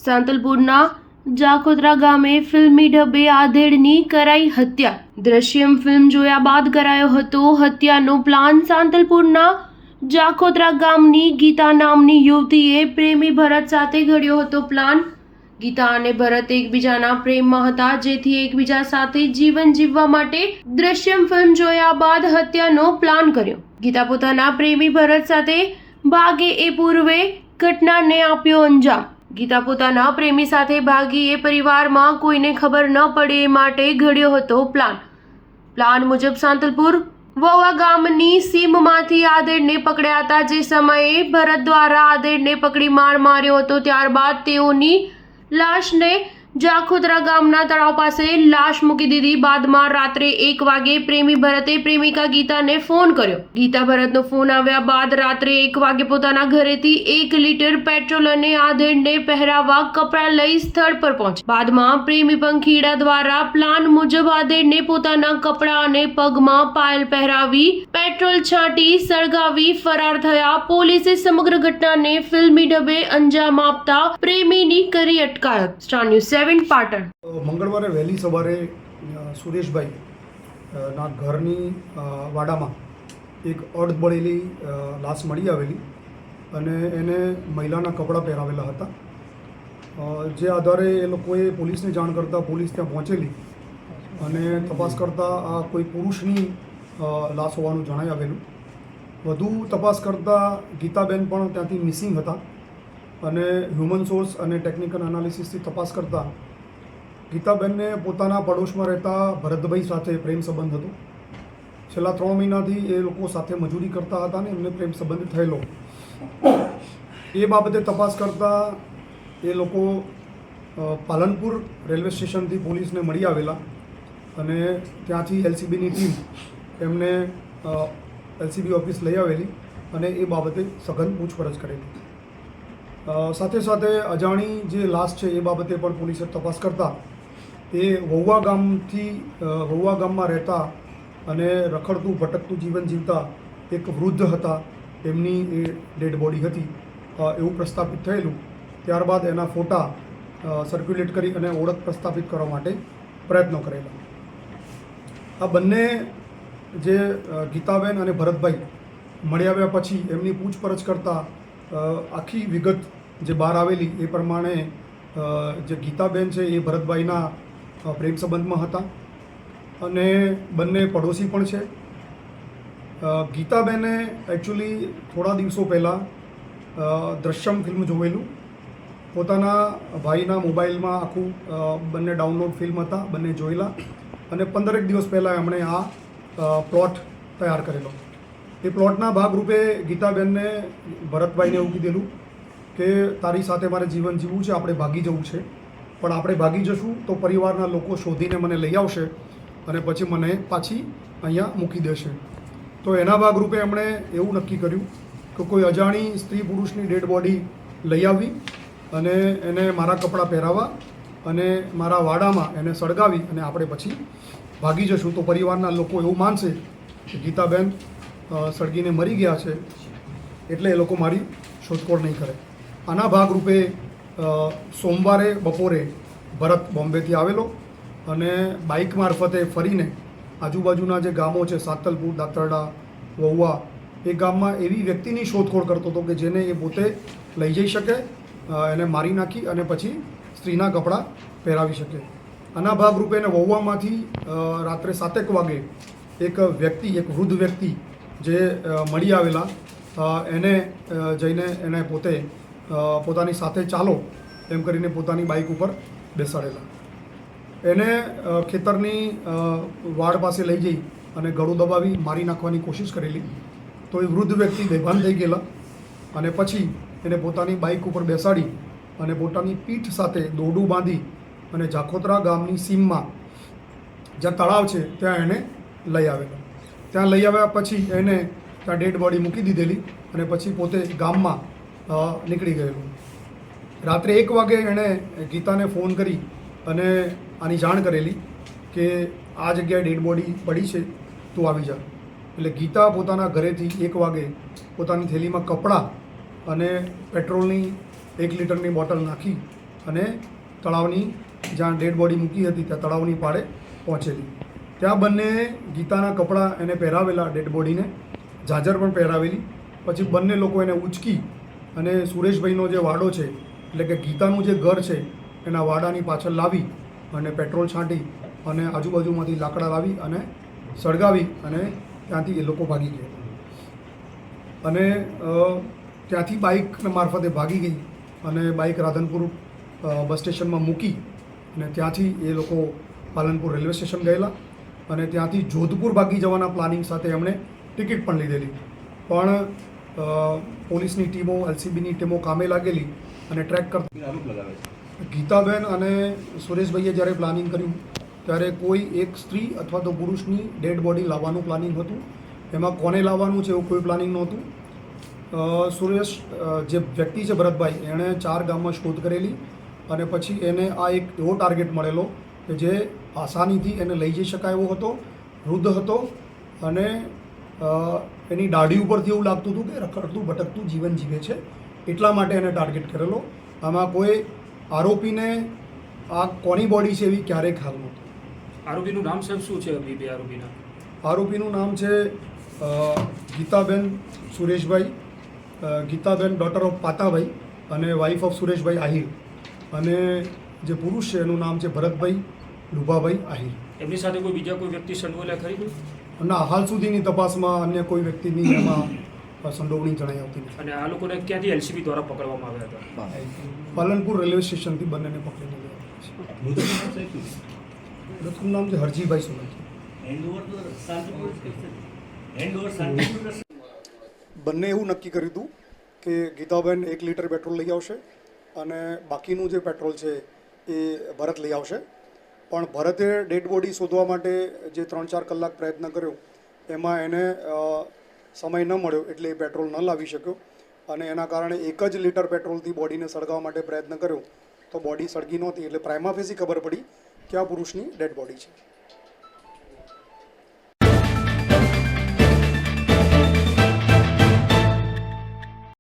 સાંતલપુરના જાખોત્રા ગામે ફિલ્મી ઢબે આધેડની કરાઈ હત્યા. દ્રશ્યમ ફિલ્મ જોયા બાદ કરાયો હતો હત્યાનો પ્લાન. સાંતલપુરના જાખોત્રા ગામની ગીતા નામની યુવતીએ પ્રેમી ભરત સાથે ઘડ્યો હતો પ્લાન. ગીતા અને ભરત એકબીજાના પ્રેમમાં હતા, જેથી એકબીજા સાથે જીવન જીવવા માટે દ્રશ્યમ ફિલ્મ જોયા બાદ હત્યાનો પ્લાન કર્યો. ગીતા પોતાના પ્રેમી ભરત સાથે ભાગે એ પૂર્વે ઘટનાને આપ્યો અંજામ. ગીતા પોતાના પ્રેમી સાથે ભાગી એ પરિવારમાં કોઈને ખબર ન પડે એ માટે ઘડ્યો હતો પ્લાન. પ્લાન મુજબ સાંતલપુર વોવા ગામની સીમમાંથી આધેડને પકડ્યા હતા. જે સમયે ભરત દ્વારા આધેડને પકડી માર માર્યો હતો. ત્યારબાદ તેઓની લાશને જાખોત્રા ગામના તળાવ પાસે લાશ મૂકી દીધી. બાદમાં રાત્રે 1 વાગે પ્રેમી ભરતે પ્રેમિકા ગીતાને ફોન કર્યો. ગીતા ભરતનો ફોન આવ્યા બાદ રાત્રે 1 વાગે પોતાના ઘરેથી 1 લીટર પેટ્રોલ અને આધેડને પહેરાવવા કપડાં લઈ સ્થળ પર પહોંચી. બાદમાં પ્રેમી પંખીડા દ્વારા પ્લાન મુજબ આધેડને પોતાના કપડાં અને પગમાં પાયલ પહેરાવી પેટ્રોલ છાંટી સળગાવી ફરાર થયા. પોલીસે સમગ્ર ઘટનાને ફિલ્મી ઢબે અંજામ આપતા પ્રેમીની કરી અટકાયત. Star news 7 Patan. મંગળવારે વહેલી સવારે સુરેશભાઈ ના ઘરની વાડામાં એક અર્ધબળેલી લાશ મળી આવેલી અને એને મહિલાના કપડાં પહેરાવેલા હતા. જે આધારે એ લોકોએ પોલીસને જાણ કરતાં પોલીસ ત્યાં પહોંચેલી અને તપાસ કરતાં આ કોઈ પુરુષની લાશ હોવાનું જણાઈ આવેલું. વધુ તપાસ કરતાં ગીતાબેન પણ ત્યાંથી મિસિંગ હતા અને હ્યુમન સોર્સ અને ટેકનિકલ એનાલિસિસથી તપાસ કરતાં ગીતાબેનને પોતાના પડોશમાં રહેતા ભરતભાઈ સાથે પ્રેમ સંબંધ હતો. છેલ્લા 3 મહિનાથી એ લોકો સાથે મજૂરી કરતા હતા ને એમને પ્રેમ સંબંધ થયેલો. એ બાબતે તપાસ કરતાં એ લોકો પાલનપુર રેલવે સ્ટેશનથી પોલીસને મળી આવેલા અને ત્યાંથી એલસીબીની ટીમ એમને એલસીબી ઓફિસ લઈ આવેલી અને એ બાબતે સઘન પૂછપરછ કરેલી. સાથે સાથે અજાણી જે લાશ છે એ બાબતે પણ પોલીસે તપાસ કરતાં એ વોવા ગામમાં રહેતા અને રખડતું ભટકતું જીવન જીવતા એક વૃદ્ધ હતા. એમની એ ડેડ બોડી હતી એવું પ્રસ્થાપિત થયેલું. ત્યારબાદ એના ફોટા સર્ક્યુલેટ કરી અને ઓળખ પ્રસ્થાપિત કરવા માટે પ્રયત્નો કરેલા. આ બંને જે ગીતાબેન અને ભરતભાઈ મળી આવ્યા પછી એમની પૂછપરછ કરતાં આખી વિગત જે બહાર આવેલી એ પ્રમાણે જે ગીતાબેન છે એ ભરતભાઈના પ્રેમ સંબંધમાં હતા અને બંને પડોશી પણ છે. ગીતાબેને એકચ્યુઅલી થોડા દિવસો પહેલાં દ્રશ્યમ ફિલ્મ જોયેલું. પોતાના ભાઈના મોબાઈલમાં આખું બંને ડાઉનલોડ ફિલ્મ હતા, બંને જોયેલા અને 15 દિવસ પહેલાં એમણે આ પ્લોટ તૈયાર કરેલો. એ પ્લોટના ભાગરૂપે ગીતાબેનને ભરતભાઈને એવું કીધેલું કે તારી સાથે મારે જીવન જીવવું છે, આપણે ભાગી જવું છે, પણ આપણે ભાગી જશું તો પરિવારના લોકો શોધીને મને લઈ આવશે અને પછી મને પાછી અહીંયા મૂકી દેશે. તો એના ભાગરૂપે એમણે એવું નક્કી કર્યું કે કોઈ અજાણી સ્ત્રી પુરુષની ડેડ બોડી લઈ આવવી અને એને મારા કપડાં પહેરાવવા અને મારા વાડામાં એને સળગાવી અને આપણે પછી ભાગી જશું તો પરિવારના લોકો એવું માનશે કે ગીતાબેન સળગીને મરી ગયા છે એટલે એ લોકો મારી શોધખોળ નહીં કરે. આના ભાગરૂપે સોમવારે બપોરે ભરત બોમ્બેથી આવેલો અને બાઇક મારફતે ફરીને આજુબાજુના જે ગામો છે સાંતલપુર, દાતરડા, વોવા એ ગામમાં એવી વ્યક્તિની શોધખોળ કરતો હતો કે જેને એ પોતે લઈ જઈ શકે, એને મારી નાખી અને પછી સ્ત્રીના કપડાં પહેરાવી શકે. આના ભાગરૂપે એને વોવામાંથી રાત્રે 7 વાગે એક વૃદ્ધ વ્યક્તિ જે મળી આવેલા એને જઈને એને પોતાની સાથે ચાલો એમ કરીને પોતાની બાઇક ઉપર બેસાડેલા. એને ખેતરની વાડ પાસે લઈ જઈ અને ગળું દબાવી મારી નાખવાની કોશિશ કરેલી. તો એ વૃદ્ધ વ્યક્તિ બેભાન થઈ ગયેલા અને પછી એને પોતાની બાઇક ઉપર બેસાડી અને પોતાની પીઠ સાથે દોરડું બાંધી અને જાખોત્રા ગામની સીમમાં જ્યાં તળાવ છે ત્યાં એને લઈ આવેલો. ત્યાં લઈ આવ્યા પછી એને ત્યાં ડેડ બોડી મૂકી દીધેલી અને પછી પોતે ગામમાં નીકળી ગયેલું. રાત્રે 1 વાગે એણે ગીતાને ફોન કરી અને આની જાણ કરેલી કે આ જગ્યાએ ડેડ બોડી પડી છે, તું આવી જા. એટલે ગીતા પોતાના ઘરેથી 1 વાગે પોતાની થેલીમાં કપડાં અને પેટ્રોલની 1 લીટરની બોટલ નાખી અને તળાવની જ્યાં ડેડ બોડી મૂકી હતી ત્યાં તળાવની પાળે પહોંચેલી. ત્યાં બંને ગીતાના કપડાં એને પહેરાવેલા, ડેડ બોડીને ઝાંઝર પણ પહેરાવેલી. પછી બંને લોકો એને ઉંચકી અને સુરેશભાઈનો જે વાડો છે એટલે કે ગીતાનું જે ઘર છે એના વાડાની પાછળ લાવી અને પેટ્રોલ છાંટી અને આજુબાજુમાંથી લાકડા લાવી અને સળગાવી અને ત્યાંથી એ લોકો ભાગી ગયા. અને ત્યાંથી બાઇક મારફતે ભાગી ગઈ અને બાઇક રાધનપુર બસ સ્ટેશનમાં મૂકી અને ત્યાંથી એ લોકો પાલનપુર રેલવે સ્ટેશન ગયેલા અને ત્યાંથી જોધપુર ભાગી જવાના પ્લાનિંગ સાથે એમણે ટિકિટ પણ લીધેલી. પણ પોલીસની ટીમો, એલસીબીની ટીમો કામે લાગેલી અને ટ્રેક કરતી. ગીતાબેન અને સુરેશભાઈએ જ્યારે પ્લાનિંગ કર્યું ત્યારે કોઈ એક સ્ત્રી અથવા તો પુરુષની ડેડ બોડી લાવવાનું પ્લાનિંગ હતું. એમાં કોને લાવવાનું છે એવું કોઈ પ્લાનિંગ નહોતું. સુરેશ જે વ્યક્તિ છે ભરતભાઈ, એણે 4 ગામમાં શોધ કરેલી અને પછી એને આ એક એવો ટાર્ગેટ મળેલો કે જે આસાનીથી એને લઈ જઈ શકાય એવો હતો, વૃદ્ધ હતો અને એની દાઢી ઉપરથી એવું લાગતું હતું કે રખડતું ભટકતું જીવન જીવે છે, એટલા માટે એને ટાર્ગેટ કરેલો. આમાં કોઈ આરોપીને આ કોની બોડી છે એવી ક્યારેય ખ્યાલ નહોતો. આરોપીનું નામ સાહેબ શું છે? બે આરોપીના આરોપીનું નામ છે ગીતાબેન સુરેશભાઈ, ગીતાબેન ડોટર ઓફ પાતાભાઈ અને વાઇફ ઓફ સુરેશભાઈ આહિર. અને જે પુરુષ છે એનું નામ છે ભરતભાઈ લુભાભાઈ આહિર. એમની સાથે કોઈ બીજા કોઈ વ્યક્તિ સંડોવાયેલા ખરી? ના, હાલ સુધીની તપાસમાં અન્ય કોઈ વ્યક્તિની એમાં સંડોવણી જણાઈ આવતી નથી. અને આ લોકોને ક્યાંથી એલસીબી દ્વારા પકડવામાં આવ્યા હતા? પાલનપુર રેલવે સ્ટેશનથી બંનેને પકડીને લેવામાં છે. મૃતકનું નામ છે હરજીભાઈ સોલંકી. બંને એવું નક્કી કર્યું હતું કે ગીતાબેન 1 લીટર પેટ્રોલ લઈ આવશે અને બાકીનું જે પેટ્રોલ છે એ ભરત લઈ આવશે. પણ ભરતે ડેડ બોડી શોધવા માટે જે 3-4 કલાક પ્રયત્ન કર્યો એમાં એને સમય ન મળ્યો એટલે એ પેટ્રોલ ન લાવી શક્યો અને એના કારણે 1 જ લીટર પેટ્રોલથી બોડીને સળગાવવા માટે પ્રયત્ન કર્યો તો બોડી સળગી નહોતી. એટલે પ્રાઇમા ફેસી ખબર પડી કે આ પુરુષની ડેડ બોડી છે.